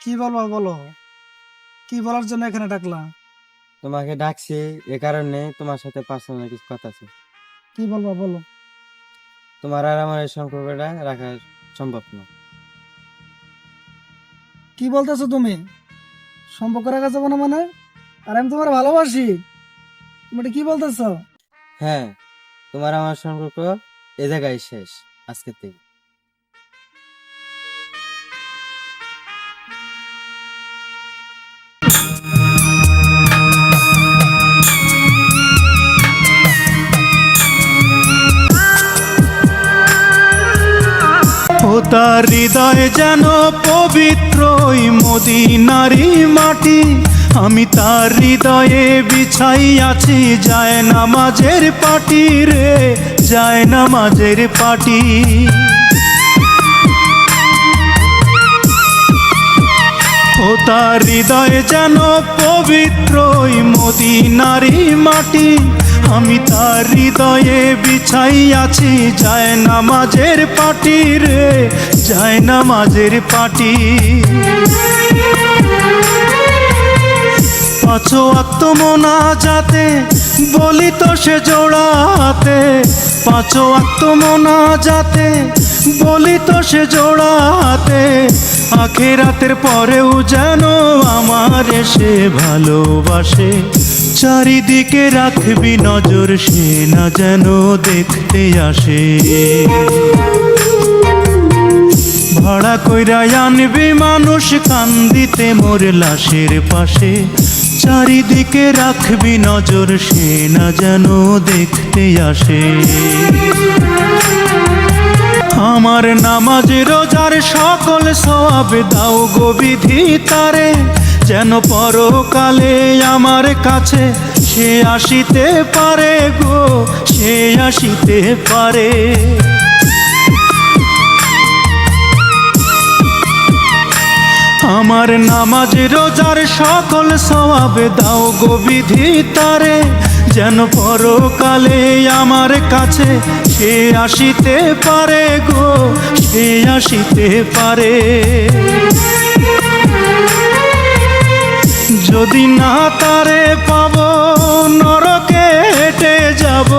কি বলবো বলো? কি বলার জন্য এখানে ডাকলা? তোমাকে ডাকছি এ কারণে, তোমার সাথে পার্সোনাল কিছু কথা আছে। কি বলবো বলো? তোমার আর আমার এই সম্পর্কটা রাখা সম্ভব না। কি বলতেছো তুমি? সম্পর্ক রাখা যাবে না মানে? আর আমি তোমার ভালোবাসি। তুমি এটা কি বলতেছো? হ্যাঁ, তোমার আমার সম্পর্ক এ জায়গায় শেষ আজকে থেকে। ও তার হৃদয় যেন পবিত্র ওই মদিনারি মাটি, আমি তার হৃদয়ে বিছাই আছি যায় নামাজের পাটি রে, যায় নামাজের পাটি। ও তার হৃদয় যেন পবিত্র ওই মদিনারি মাটি, আমি তার হৃদয়ে বিছাই আছি যায় নামাজের পাটি রে, যায় নামাজের পাটি। পাঁচ ওয়াক্ত মোনাজাতে বলি তো সে জোড়াতে, পাঁচ ওয়াক্ত মোনাজাতে বলি তো সে জোড়াতে, আখিরাতের পরেও যেন আমার সে ভালোবাসে, চারিদিকে রাখবি নজর সে না যেন দেখতে আসে। ভাড়া কইরা আনবি মানুষ কান্দিতে মোর লাশের পাশে, চারিদিকে রাখবি নজর সে না যেন দেখতে আসে। আমার নামাজ রোজার সকল সওয়াব দাও গো বিধি তারে, যেন পরকালে আমার কাছে সে আসিতে পারে গো, সে আসিতে পারে। আমার নামাজ রোজার সকল সওয়াব দাও গো বিধি তারে, যেন পরকালে আমার কাছে সে আসিতে পারে গো, সে আসিতে পারে। যদি না তারে পাবো নরকে হেঁটে যাব।